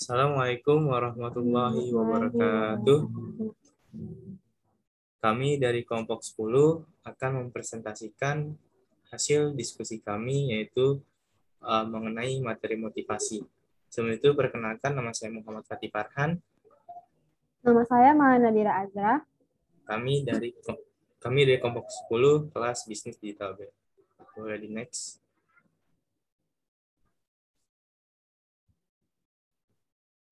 Assalamualaikum warahmatullahi wabarakatuh. Kami dari kelompok 10 akan mempresentasikan hasil diskusi kami, yaitu mengenai materi motivasi. Sebelum itu, perkenalkan, nama saya Muhammad Fatih Farhan. Nama saya Maya Nadira Azra. Kami dari kelompok 10 kelas bisnis digital. Boleh di next.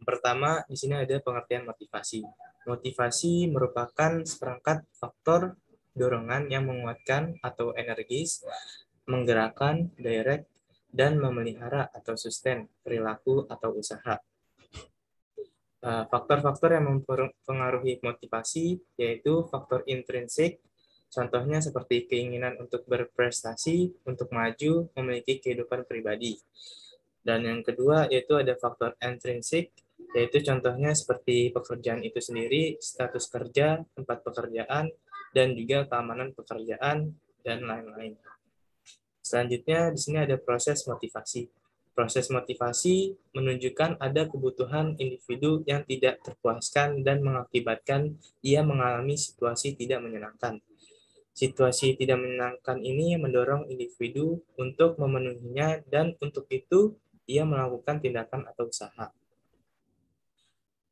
Pertama, di sini ada pengertian motivasi. Motivasi merupakan seperangkat faktor dorongan yang menguatkan atau energis, menggerakkan, direct, dan memelihara atau sustain perilaku atau usaha. Faktor-faktor yang mempengaruhi motivasi yaitu faktor intrinsik, contohnya seperti keinginan untuk berprestasi, untuk maju, memiliki kehidupan pribadi. Dan yang kedua yaitu ada faktor intrinsik, yaitu contohnya seperti pekerjaan itu sendiri, status kerja, tempat pekerjaan, dan juga keamanan pekerjaan, dan lain-lain. Selanjutnya, di sini ada proses motivasi. Proses motivasi menunjukkan ada kebutuhan individu yang tidak terpuaskan dan mengakibatkan ia mengalami situasi tidak menyenangkan. Situasi tidak menyenangkan ini mendorong individu untuk memenuhinya dan untuk itu ia melakukan tindakan atau usaha.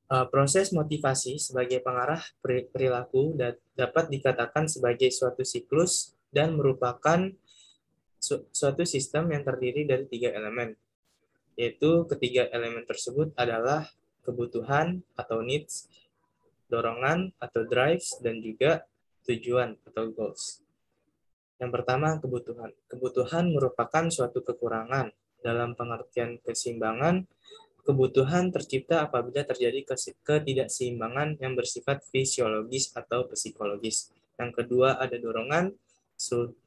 Proses motivasi sebagai pengarah perilaku dapat dikatakan sebagai suatu siklus dan merupakan suatu sistem yang terdiri dari 3 elemen, yaitu ketiga elemen tersebut adalah kebutuhan atau needs, dorongan atau drives, dan juga tujuan atau goals. Yang pertama, kebutuhan. Kebutuhan merupakan suatu kekurangan. Dalam pengertian keseimbangan, kebutuhan tercipta apabila terjadi ketidakseimbangan yang bersifat fisiologis atau psikologis. Yang kedua, ada dorongan.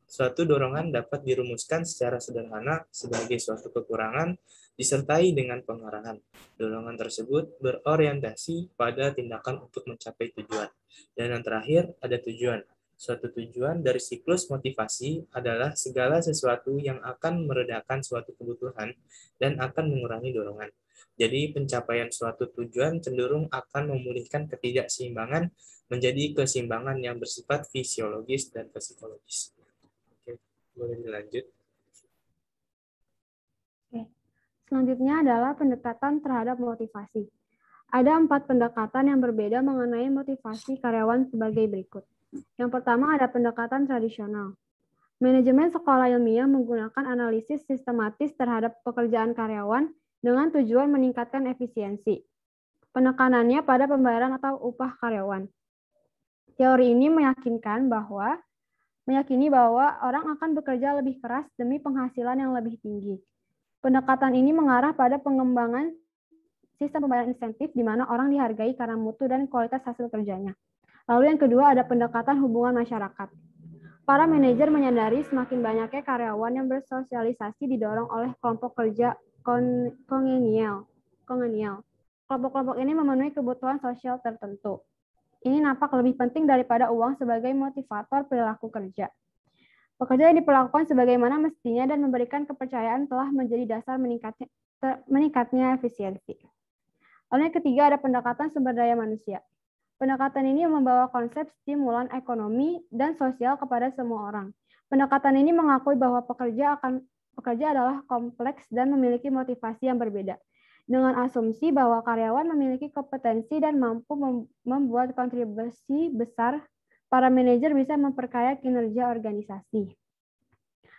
Suatu dorongan dapat dirumuskan secara sederhana sebagai suatu kekurangan disertai dengan pengarahan. Dorongan tersebut berorientasi pada tindakan untuk mencapai tujuan. Dan yang terakhir, ada tujuan. Suatu tujuan dari siklus motivasi adalah segala sesuatu yang akan meredakan suatu kebutuhan dan akan mengurangi dorongan. Jadi pencapaian suatu tujuan cenderung akan memulihkan ketidakseimbangan menjadi keseimbangan yang bersifat fisiologis dan psikologis. Oke, boleh dilanjut. Selanjutnya adalah pendekatan terhadap motivasi. Ada 4 pendekatan yang berbeda mengenai motivasi karyawan sebagai berikut. Yang pertama ada pendekatan tradisional. Manajemen sekolah ilmiah menggunakan analisis sistematis terhadap pekerjaan karyawan dengan tujuan meningkatkan efisiensi. Penekanannya pada pembayaran atau upah karyawan. Teori ini meyakini bahwa orang akan bekerja lebih keras demi penghasilan yang lebih tinggi. Pendekatan ini mengarah pada pengembangan sistem pembayaran insentif di mana orang dihargai karena mutu dan kualitas hasil kerjanya. Lalu yang kedua ada pendekatan hubungan masyarakat. Para manajer menyadari semakin banyaknya karyawan yang bersosialisasi didorong oleh kelompok kerja kongenial. Kelompok-kelompok ini memenuhi kebutuhan sosial tertentu. Ini nampak lebih penting daripada uang sebagai motivator perilaku kerja. Pekerja yang diperlakukan sebagaimana mestinya dan memberikan kepercayaan telah menjadi dasar meningkatnya efisiensi. Lalu yang ketiga ada pendekatan sumber daya manusia. Pendekatan ini membawa konsep stimulan ekonomi dan sosial kepada semua orang. Pendekatan ini mengakui bahwa pekerja adalah kompleks dan memiliki motivasi yang berbeda. Dengan asumsi bahwa karyawan memiliki kompetensi dan mampu membuat kontribusi besar, para manajer bisa memperkaya kinerja organisasi.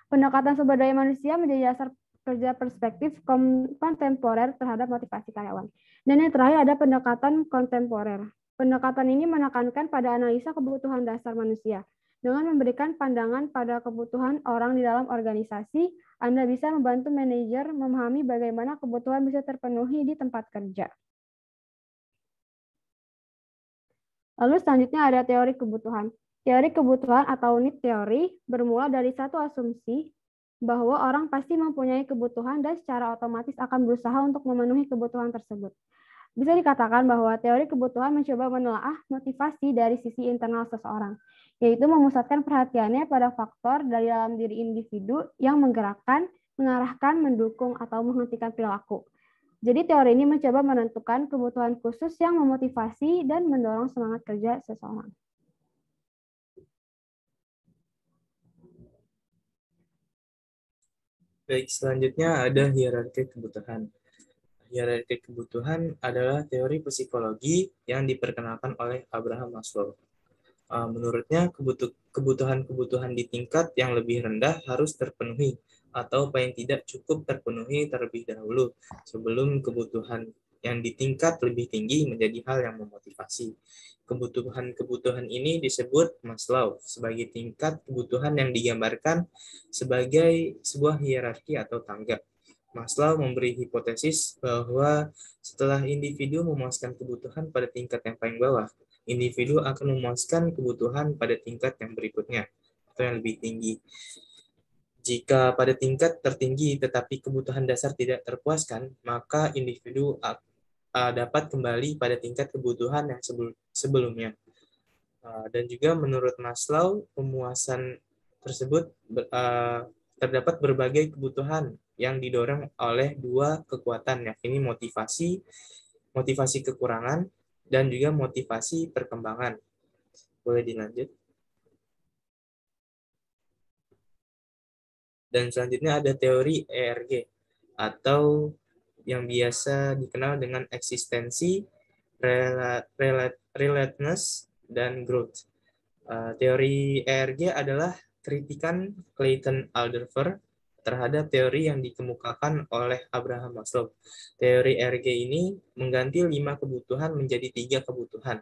Pendekatan sumber daya manusia menjadi dasar kerja perspektif kontemporer terhadap motivasi karyawan. Dan yang terakhir ada pendekatan kontemporer. Pendekatan ini menekankan pada analisa kebutuhan dasar manusia. Dengan memberikan pandangan pada kebutuhan orang di dalam organisasi, Anda bisa membantu manajer memahami bagaimana kebutuhan bisa terpenuhi di tempat kerja. Lalu selanjutnya ada teori kebutuhan. Teori kebutuhan atau need teori bermula dari satu asumsi bahwa orang pasti mempunyai kebutuhan dan secara otomatis akan berusaha untuk memenuhi kebutuhan tersebut. Bisa dikatakan bahwa teori kebutuhan mencoba menelaah motivasi dari sisi internal seseorang, yaitu memusatkan perhatiannya pada faktor dari dalam diri individu yang menggerakkan, mengarahkan, mendukung, atau menghentikan perilaku. Jadi teori ini mencoba menentukan kebutuhan khusus yang memotivasi dan mendorong semangat kerja seseorang. Baik, selanjutnya ada hierarki kebutuhan. Hierarki kebutuhan adalah teori psikologi yang diperkenalkan oleh Abraham Maslow. Menurutnya, kebutuhan-kebutuhan di tingkat yang lebih rendah harus terpenuhi atau paling tidak cukup terpenuhi terlebih dahulu sebelum kebutuhan yang di tingkat lebih tinggi menjadi hal yang memotivasi. Kebutuhan-kebutuhan ini disebut Maslow sebagai tingkat kebutuhan yang digambarkan sebagai sebuah hierarki atau tangga. Maslow memberi hipotesis bahwa setelah individu memuaskan kebutuhan pada tingkat yang paling bawah, individu akan memuaskan kebutuhan pada tingkat yang berikutnya atau yang lebih tinggi. Jika pada tingkat tertinggi tetapi kebutuhan dasar tidak terpuaskan, maka individu dapat kembali pada tingkat kebutuhan yang sebelumnya. Dan juga menurut Maslow, pemuasan tersebut terdapat berbagai kebutuhan yang didorong oleh dua kekuatan, yakni motivasi kekurangan, dan juga motivasi perkembangan. Boleh dilanjut. Dan selanjutnya ada teori ERG, atau yang biasa dikenal dengan eksistensi, relatedness, dan growth. Teori ERG adalah kritikan Clayton Alderfer terhadap teori yang dikemukakan oleh Abraham Maslow. Teori ERG ini mengganti 5 kebutuhan menjadi 3 kebutuhan.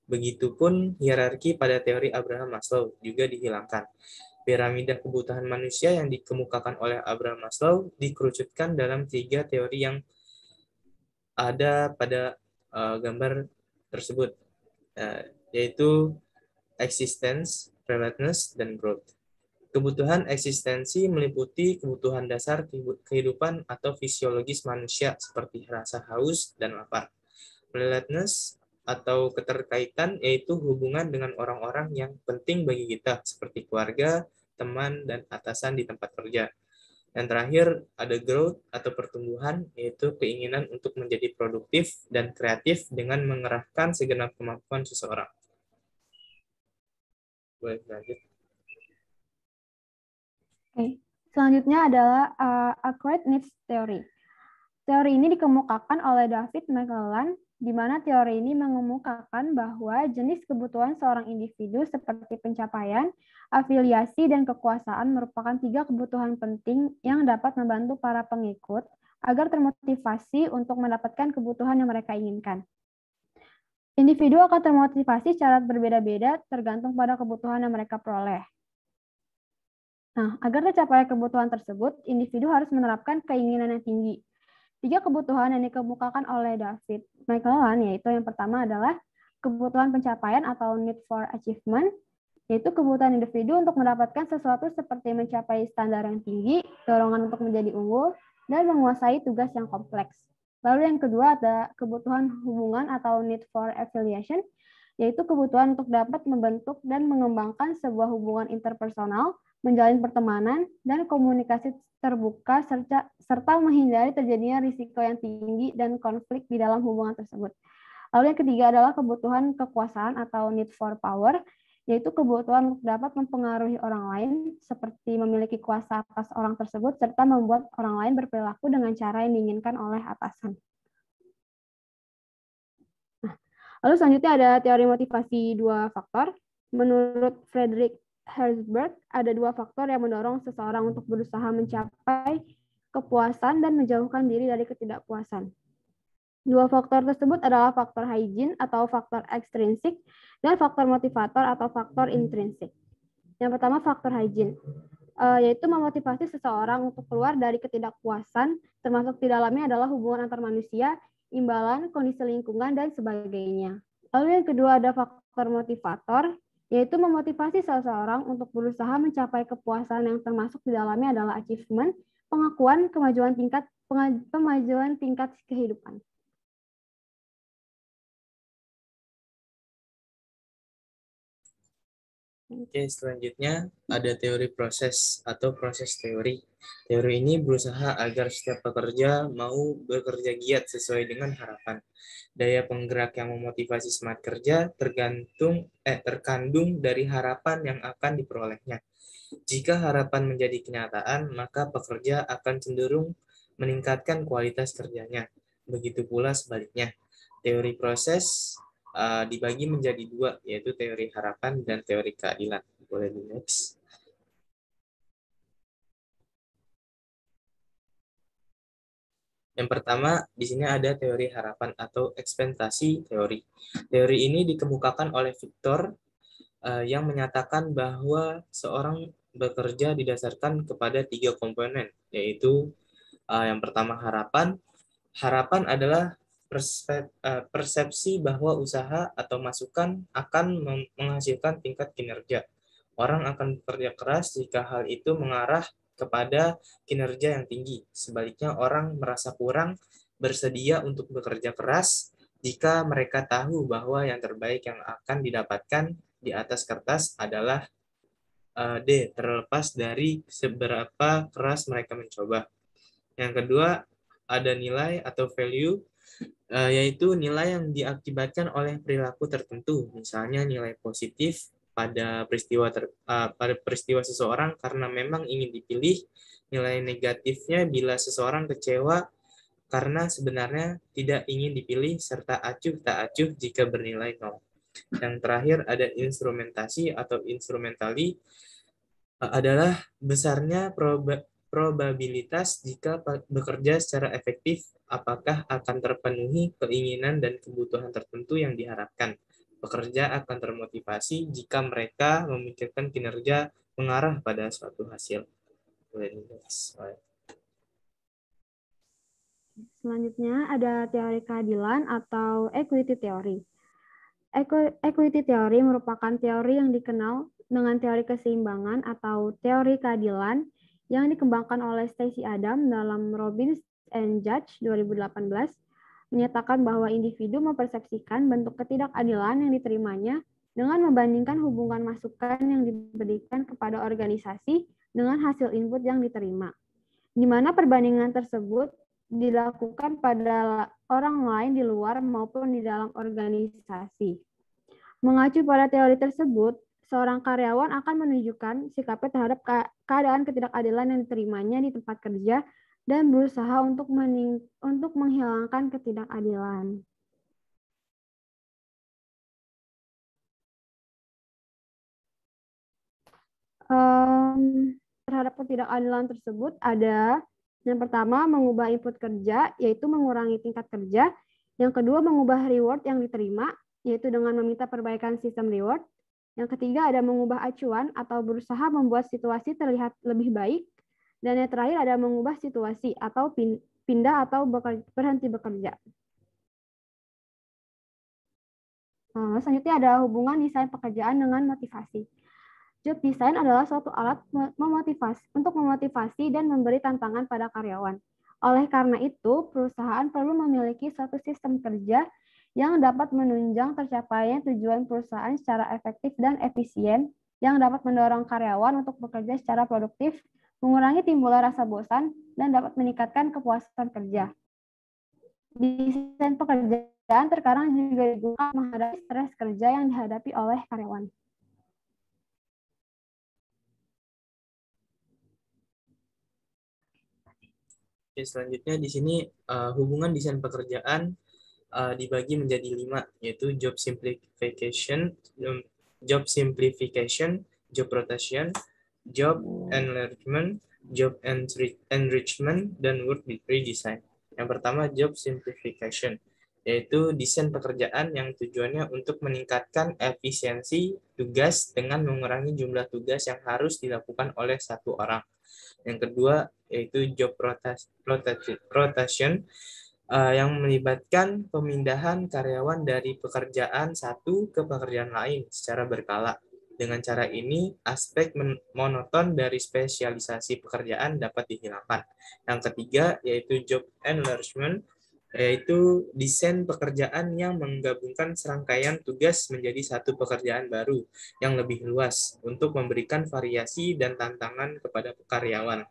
Begitupun hierarki pada teori Abraham Maslow juga dihilangkan. Piramida kebutuhan manusia yang dikemukakan oleh Abraham Maslow dikerucutkan dalam 3 teori yang ada pada gambar tersebut, yaitu existence, relatedness, dan growth. Kebutuhan eksistensi meliputi kebutuhan dasar kehidupan atau fisiologis manusia seperti rasa haus dan lapar. Relatedness atau keterkaitan yaitu hubungan dengan orang-orang yang penting bagi kita seperti keluarga, teman, dan atasan di tempat kerja. Dan terakhir ada growth atau pertumbuhan, yaitu keinginan untuk menjadi produktif dan kreatif dengan mengerahkan segenap kemampuan seseorang. Boleh lanjut. Oke. Selanjutnya adalah Acquired Needs Theory. Teori ini dikemukakan oleh David McClelland, di mana teori ini mengemukakan bahwa jenis kebutuhan seorang individu seperti pencapaian, afiliasi, dan kekuasaan merupakan 3 kebutuhan penting yang dapat membantu para pengikut agar termotivasi untuk mendapatkan kebutuhan yang mereka inginkan. Individu akan termotivasi secara berbeda-beda tergantung pada kebutuhan yang mereka peroleh. Nah, agar tercapai kebutuhan tersebut, individu harus menerapkan keinginan yang tinggi. 3 kebutuhan yang dikemukakan oleh David McClelland, yaitu yang pertama adalah kebutuhan pencapaian atau need for achievement, yaitu kebutuhan individu untuk mendapatkan sesuatu seperti mencapai standar yang tinggi, dorongan untuk menjadi unggul, dan menguasai tugas yang kompleks. Lalu yang kedua ada kebutuhan hubungan atau need for affiliation, yaitu kebutuhan untuk dapat membentuk dan mengembangkan sebuah hubungan interpersonal, menjalin pertemanan, dan komunikasi terbuka, serta menghindari terjadinya risiko yang tinggi dan konflik di dalam hubungan tersebut. Lalu yang ketiga adalah kebutuhan kekuasaan atau need for power, yaitu kebutuhan untuk dapat mempengaruhi orang lain, seperti memiliki kuasa atas orang tersebut, serta membuat orang lain berperilaku dengan cara yang diinginkan oleh atasan. Nah, lalu selanjutnya ada teori motivasi 2 faktor. Menurut Frederick Herzberg, ada 2 faktor yang mendorong seseorang untuk berusaha mencapai kepuasan dan menjauhkan diri dari ketidakpuasan. 2 faktor tersebut adalah faktor hygiene atau faktor ekstrinsik dan faktor motivator atau faktor intrinsik. Yang pertama faktor hygiene, yaitu memotivasi seseorang untuk keluar dari ketidakpuasan, termasuk di dalamnya adalah hubungan antar manusia, imbalan, kondisi lingkungan, dan sebagainya. Lalu yang kedua ada faktor motivator, yaitu memotivasi seseorang untuk berusaha mencapai kepuasan yang termasuk di dalamnya adalah achievement, pengakuan, kemajuan tingkat kehidupan. Oke, selanjutnya ada teori proses atau proses teori. Teori ini berusaha agar setiap pekerja mau bekerja giat sesuai dengan harapan. Daya penggerak yang memotivasi semangat kerja terkandung dari harapan yang akan diperolehnya. Jika harapan menjadi kenyataan, maka pekerja akan cenderung meningkatkan kualitas kerjanya. Begitu pula sebaliknya. Teori proses dibagi menjadi dua, yaitu teori harapan dan teori keadilan. Boleh di next. Yang pertama, di sini ada teori harapan atau ekspektasi teori. Teori ini dikemukakan oleh Victor yang menyatakan bahwa seorang bekerja didasarkan kepada tiga komponen, yaitu yang pertama harapan. Harapan adalah persepsi bahwa usaha atau masukan akan menghasilkan tingkat kinerja. Orang akan bekerja keras jika hal itu mengarah kepada kinerja yang tinggi. Sebaliknya, orang merasa kurang bersedia untuk bekerja keras jika mereka tahu bahwa yang terbaik yang akan didapatkan di atas kertas adalah D, terlepas dari seberapa keras mereka mencoba. Yang kedua, ada nilai atau value, yaitu nilai yang diakibatkan oleh perilaku tertentu, misalnya nilai positif pada peristiwa seseorang karena memang ingin dipilih, nilai negatifnya bila seseorang kecewa karena sebenarnya tidak ingin dipilih, serta acuh tak acuh jika bernilai 0. Yang terakhir ada instrumentasi atau instrumentali, adalah besarnya probabilitas jika bekerja secara efektif, apakah akan terpenuhi keinginan dan kebutuhan tertentu yang diharapkan. Pekerja akan termotivasi jika mereka memikirkan kinerja mengarah pada suatu hasil. Selanjutnya ada teori keadilan atau equity theory. Equity theory merupakan teori yang dikenal dengan teori keseimbangan atau teori keadilan yang dikembangkan oleh Stacey Adams dalam Robbins and Judge 2018, menyatakan bahwa individu mempersepsikan bentuk ketidakadilan yang diterimanya dengan membandingkan hubungan masukan yang diberikan kepada organisasi dengan hasil input yang diterima, di mana perbandingan tersebut dilakukan pada orang lain di luar maupun di dalam organisasi. Mengacu pada teori tersebut, seorang karyawan akan menunjukkan sikapnya terhadap keadaan ketidakadilan yang diterimanya di tempat kerja dan berusaha untuk menghilangkan ketidakadilan. Terhadap ketidakadilan tersebut ada yang pertama mengubah input kerja, yaitu mengurangi tingkat kerja. Yang kedua mengubah reward yang diterima, yaitu dengan meminta perbaikan sistem reward. Yang ketiga ada mengubah acuan atau berusaha membuat situasi terlihat lebih baik. Dan yang terakhir ada mengubah situasi atau pindah atau berhenti bekerja. Selanjutnya ada hubungan desain pekerjaan dengan motivasi. Job design adalah suatu alat untuk memotivasi dan memberi tantangan pada karyawan. Oleh karena itu, perusahaan perlu memiliki suatu sistem kerja yang dapat menunjang tercapainya tujuan perusahaan secara efektif dan efisien, yang dapat mendorong karyawan untuk bekerja secara produktif, mengurangi timbulnya rasa bosan, dan dapat meningkatkan kepuasan kerja. Desain pekerjaan terkadang juga digunakan menghadapi stres kerja yang dihadapi oleh karyawan. Oke, selanjutnya di sini hubungan desain pekerjaan dibagi menjadi 5, yaitu job simplification, job rotation, job enlargement, job enrichment, dan work redesign. Yang pertama, job simplification, yaitu desain pekerjaan yang tujuannya untuk meningkatkan efisiensi tugas dengan mengurangi jumlah tugas yang harus dilakukan oleh satu orang. Yang kedua, yaitu job rotation, yang melibatkan pemindahan karyawan dari pekerjaan satu ke pekerjaan lain secara berkala. Dengan cara ini, aspek monoton dari spesialisasi pekerjaan dapat dihilangkan. Yang ketiga, yaitu job enlargement, yaitu desain pekerjaan yang menggabungkan serangkaian tugas menjadi satu pekerjaan baru yang lebih luas untuk memberikan variasi dan tantangan kepada karyawan.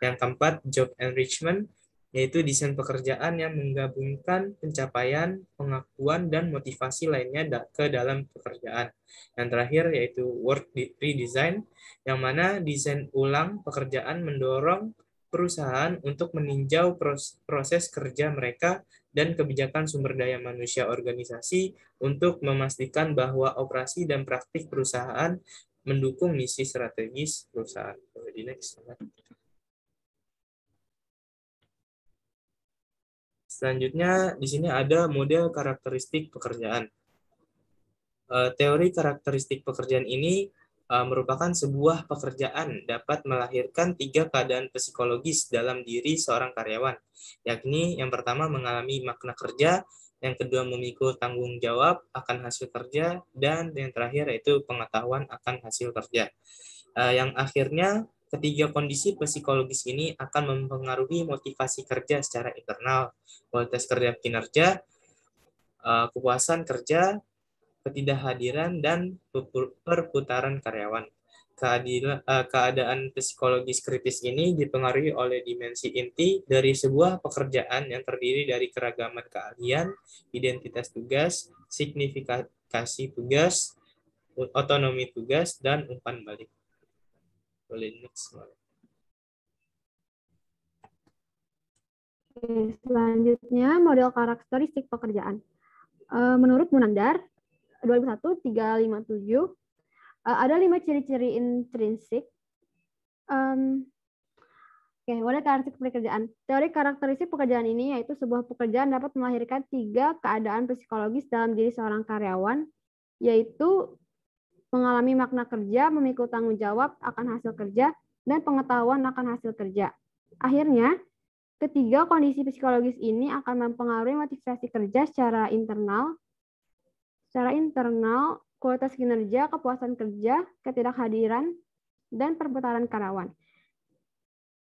Yang keempat, job enrichment, yaitu desain pekerjaan yang menggabungkan pencapaian, pengakuan, dan motivasi lainnya ke dalam pekerjaan. Yang terakhir yaitu work redesign, yang mana desain ulang pekerjaan mendorong perusahaan untuk meninjau proses kerja mereka dan kebijakan sumber daya manusia organisasi untuk memastikan bahwa operasi dan praktik perusahaan mendukung misi strategis perusahaan. Jadi next. Selanjutnya, di sini ada model karakteristik pekerjaan. Teori karakteristik pekerjaan ini merupakan sebuah pekerjaan dapat melahirkan 3 keadaan psikologis dalam diri seorang karyawan, yakni yang pertama mengalami makna kerja, yang kedua memikul tanggung jawab akan hasil kerja, dan yang terakhir yaitu pengetahuan akan hasil kerja. Yang akhirnya ketiga kondisi psikologis ini akan mempengaruhi motivasi kerja secara internal, kualitas kerja kinerja, kepuasan kerja, ketidakhadiran, dan perputaran karyawan. Keadaan psikologis kritis ini dipengaruhi oleh dimensi inti dari sebuah pekerjaan yang terdiri dari keragaman keahlian, identitas tugas, signifikasi tugas, otonomi tugas, dan umpan balik. Boleh next. Selanjutnya, model karakteristik pekerjaan. Menurut Munandar, 2001-357, ada 5 ciri-ciri intrinsik. Model karakteristik pekerjaan. Teori karakteristik pekerjaan ini yaitu sebuah pekerjaan dapat melahirkan 3 keadaan psikologis dalam diri seorang karyawan, yaitu mengalami makna kerja, memikul tanggung jawab akan hasil kerja, dan pengetahuan akan hasil kerja. Akhirnya, ketiga kondisi psikologis ini akan mempengaruhi motivasi kerja secara internal, kualitas kinerja, kepuasan kerja, ketidakhadiran, dan perputaran karyawan.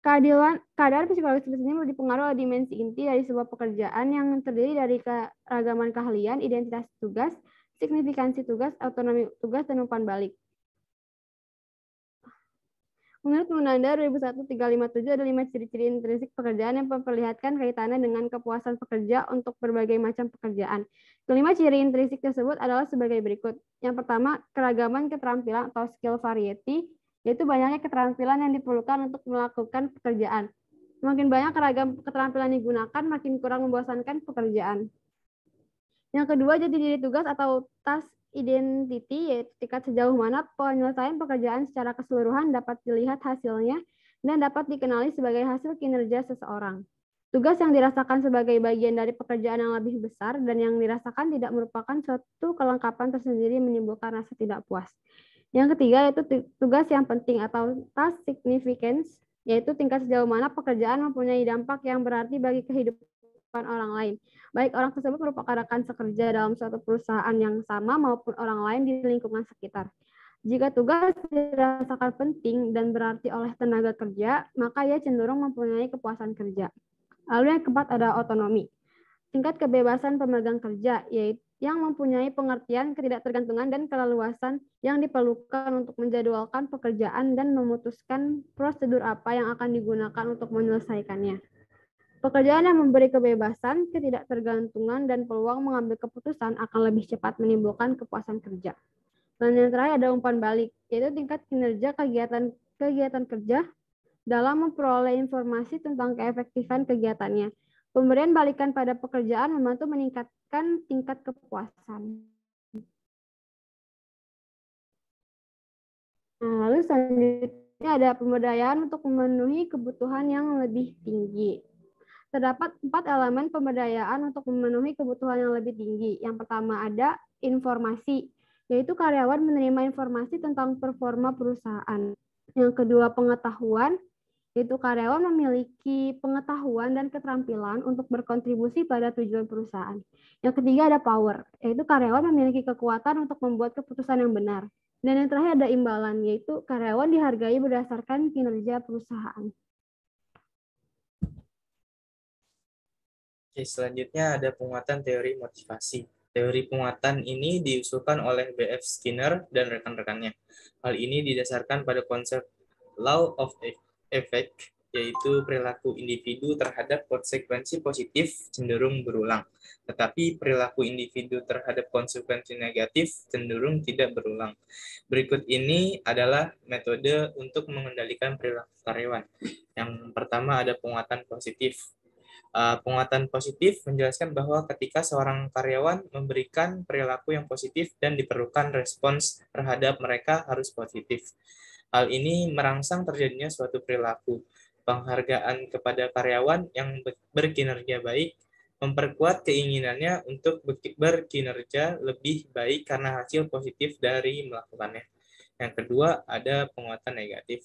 Keadaan psikologis ini dipengaruhi oleh dimensi inti dari sebuah pekerjaan yang terdiri dari keragaman keahlian, identitas tugas, signifikansi tugas, otonomi tugas, dan umpan balik. Menurut Munandar 2001-357 ada 5 ciri-ciri intrinsik pekerjaan yang memperlihatkan kaitannya dengan kepuasan pekerja untuk berbagai macam pekerjaan. Kelima ciri intrinsik tersebut adalah sebagai berikut. Yang pertama, keragaman keterampilan atau skill variety, yaitu banyaknya keterampilan yang diperlukan untuk melakukan pekerjaan. Semakin banyak keragam keterampilan digunakan, makin kurang membosankan pekerjaan. Yang kedua, jati diri tugas atau task identity, yaitu tingkat sejauh mana penyelesaian pekerjaan secara keseluruhan dapat dilihat hasilnya dan dapat dikenali sebagai hasil kinerja seseorang. Tugas yang dirasakan sebagai bagian dari pekerjaan yang lebih besar dan yang dirasakan tidak merupakan suatu kelengkapan tersendiri menimbulkan rasa tidak puas. Yang ketiga yaitu tugas yang penting atau task significance, yaitu tingkat sejauh mana pekerjaan mempunyai dampak yang berarti bagi kehidupan orang lain. Baik orang tersebut merupakan rekan sekerja dalam suatu perusahaan yang sama maupun orang lain di lingkungan sekitar. Jika tugas dirasakan penting dan berarti oleh tenaga kerja, maka ia cenderung mempunyai kepuasan kerja. Lalu yang keempat ada otonomi. Tingkat kebebasan pemegang kerja, yaitu yang mempunyai pengertian ketidaktergantungan dan keleluasan yang diperlukan untuk menjadwalkan pekerjaan dan memutuskan prosedur apa yang akan digunakan untuk menyelesaikannya. Pekerjaan yang memberi kebebasan, ketidaktergantungan, dan peluang mengambil keputusan akan lebih cepat menimbulkan kepuasan kerja. Dan yang terakhir ada umpan balik, yaitu tingkat kinerja kegiatan kerja dalam memperoleh informasi tentang keefektifan kegiatannya. Pemberian balikan pada pekerjaan membantu meningkatkan tingkat kepuasan. Lalu selanjutnya ada pemberdayaan untuk memenuhi kebutuhan yang lebih tinggi. Terdapat 4 elemen pemberdayaan untuk memenuhi kebutuhan yang lebih tinggi. Yang pertama ada informasi, yaitu karyawan menerima informasi tentang performa perusahaan. Yang kedua pengetahuan, yaitu karyawan memiliki pengetahuan dan keterampilan untuk berkontribusi pada tujuan perusahaan. Yang ketiga ada power, yaitu karyawan memiliki kekuatan untuk membuat keputusan yang benar. Dan yang terakhir ada imbalan, yaitu karyawan dihargai berdasarkan kinerja perusahaan. Oke, selanjutnya ada penguatan teori motivasi. Teori penguatan ini diusulkan oleh B.F. Skinner dan rekan-rekannya. Hal ini didasarkan pada konsep law of effect, yaitu perilaku individu terhadap konsekuensi positif cenderung berulang, tetapi perilaku individu terhadap konsekuensi negatif cenderung tidak berulang. Berikut ini adalah metode untuk mengendalikan perilaku karyawan. Yang pertama ada penguatan positif. Penguatan positif menjelaskan bahwa ketika seorang karyawan memberikan perilaku yang positif dan diperlukan respons terhadap mereka harus positif. Hal ini merangsang terjadinya suatu perilaku. Penghargaan kepada karyawan yang berkinerja baik memperkuat keinginannya untuk berkinerja lebih baik karena hasil positif dari melakukannya. Yang kedua ada penguatan negatif.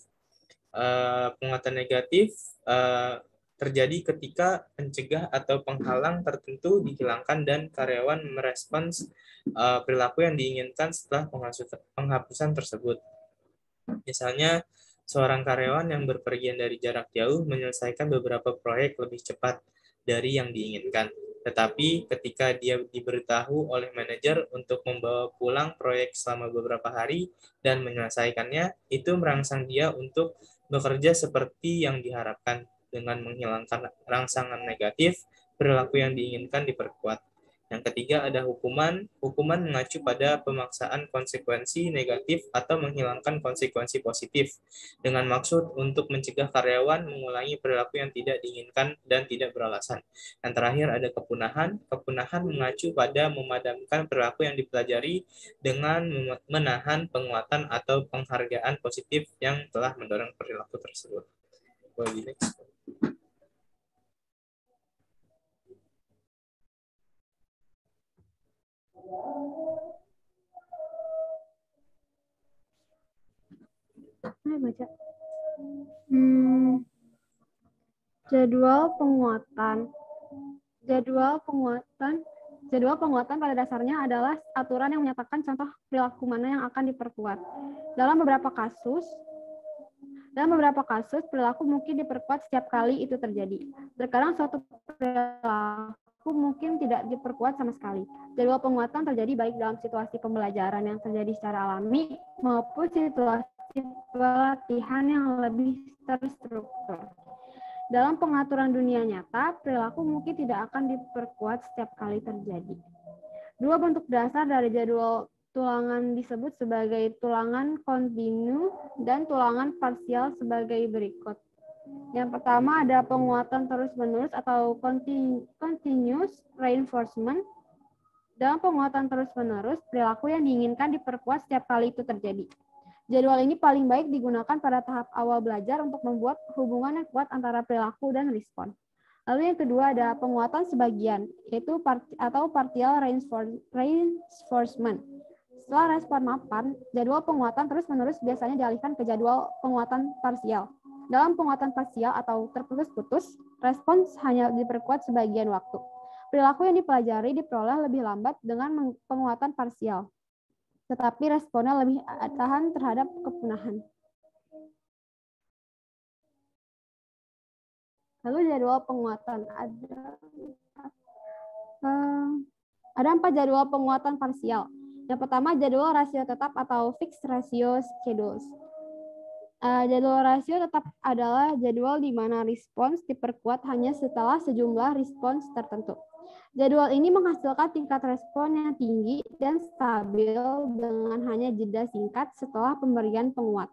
Penguatan negatif terjadi ketika pencegah atau penghalang tertentu dihilangkan dan karyawan merespons perilaku yang diinginkan setelah penghapusan tersebut. Misalnya, seorang karyawan yang berpergian dari jarak jauh menyelesaikan beberapa proyek lebih cepat dari yang diinginkan. Tetapi ketika dia diberitahu oleh manajer untuk membawa pulang proyek selama beberapa hari dan menyelesaikannya, itu merangsang dia untuk bekerja seperti yang diharapkan. Dengan menghilangkan rangsangan negatif, perilaku yang diinginkan diperkuat. Yang ketiga ada hukuman. Hukuman mengacu pada pemaksaan konsekuensi negatif atau menghilangkan konsekuensi positif dengan maksud untuk mencegah karyawan mengulangi perilaku yang tidak diinginkan dan tidak beralasan. Yang terakhir ada kepunahan. Kepunahan mengacu pada memadamkan perilaku yang dipelajari dengan menahan penguatan atau penghargaan positif yang telah mendorong perilaku tersebut. Boleh next. Baca. Jadwal penguatan. Jadwal penguatan pada dasarnya adalah aturan yang menyatakan contoh perilaku mana yang akan diperkuat. Dalam beberapa kasus, perilaku mungkin diperkuat setiap kali itu terjadi. Terkadang suatu perilaku mungkin tidak diperkuat sama sekali. Jadwal penguatan terjadi baik dalam situasi pembelajaran yang terjadi secara alami maupun situasi pelatihan yang lebih terstruktur. Dalam pengaturan dunia nyata, perilaku mungkin tidak akan diperkuat setiap kali terjadi. Dua bentuk dasar dari jadwal tulangan disebut sebagai tulangan kontinu dan tulangan parsial sebagai berikut. Yang pertama ada penguatan terus-menerus atau continuous reinforcement. Dalam penguatan terus-menerus, perilaku yang diinginkan diperkuat setiap kali itu terjadi. Jadwal ini paling baik digunakan pada tahap awal belajar untuk membuat hubungan yang kuat antara perilaku dan respon. Lalu yang kedua ada penguatan sebagian, yaitu partial reinforcement. Setelah respon mapan, jadwal penguatan terus-menerus biasanya dialihkan ke jadwal penguatan parsial. Dalam penguatan parsial atau terputus-putus, respons hanya diperkuat sebagian waktu. Perilaku yang dipelajari diperoleh lebih lambat dengan penguatan parsial, tetapi responnya lebih tahan terhadap kepunahan. Lalu jadwal penguatan ada 4 jadwal penguatan parsial. Yang pertama jadwal rasio tetap atau fixed ratio schedules. Jadwal rasio tetap adalah jadwal di mana respons diperkuat hanya setelah sejumlah respons tertentu. Jadwal ini menghasilkan tingkat respon yang tinggi dan stabil dengan hanya jeda singkat setelah pemberian penguat.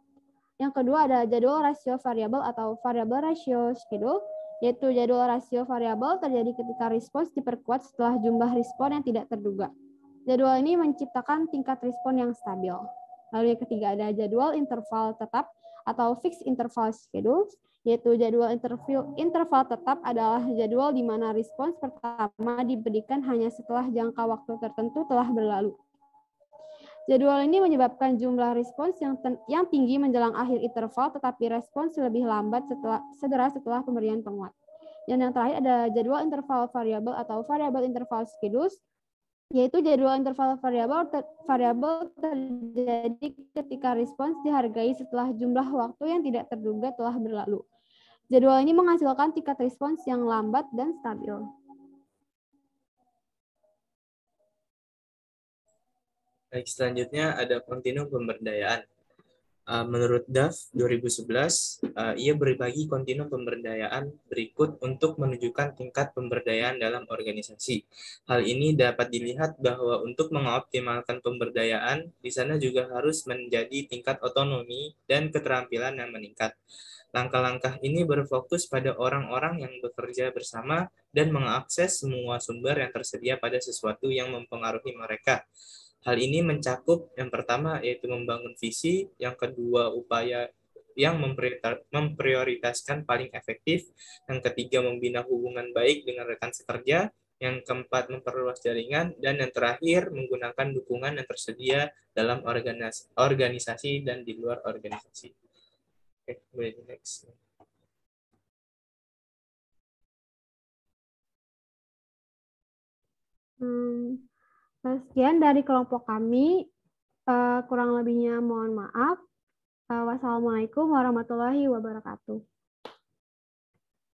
Yang kedua ada jadwal rasio variabel atau variable ratio schedule, yaitu jadwal rasio variabel terjadi ketika respons diperkuat setelah jumlah respon yang tidak terduga. Jadwal ini menciptakan tingkat respon yang stabil. Lalu yang ketiga ada jadwal interval tetap atau fixed interval schedule, yaitu jadwal interval tetap adalah jadwal di mana respons pertama diberikan hanya setelah jangka waktu tertentu telah berlalu. Jadwal ini menyebabkan jumlah respons yang tinggi menjelang akhir interval, tetapi respons lebih lambat setelah pemberian penguat. Dan yang terakhir ada jadwal interval variabel atau variable interval schedules, yaitu jadwal interval variabel terjadi ketika respons dihargai setelah jumlah waktu yang tidak terduga telah berlalu. Jadwal ini menghasilkan tingkat respons yang lambat dan stabil. Baik, selanjutnya ada kontinum pemberdayaan. Menurut Duff 2011, ia berbagi kontinum pemberdayaan berikut untuk menunjukkan tingkat pemberdayaan dalam organisasi. Hal ini dapat dilihat bahwa untuk mengoptimalkan pemberdayaan, di sana juga harus menjadi tingkat otonomi dan keterampilan yang meningkat. Langkah-langkah ini berfokus pada orang-orang yang bekerja bersama dan mengakses semua sumber yang tersedia pada sesuatu yang mempengaruhi mereka. Hal ini mencakup yang pertama yaitu membangun visi, yang kedua upaya yang memprioritaskan paling efektif, yang ketiga membina hubungan baik dengan rekan sekerja, yang keempat memperluas jaringan, dan yang terakhir menggunakan dukungan yang tersedia dalam organisasi dan di luar organisasi. Oke, boleh next. Sekian dari kelompok kami. Kurang lebihnya mohon maaf. Wassalamualaikum warahmatullahi wabarakatuh.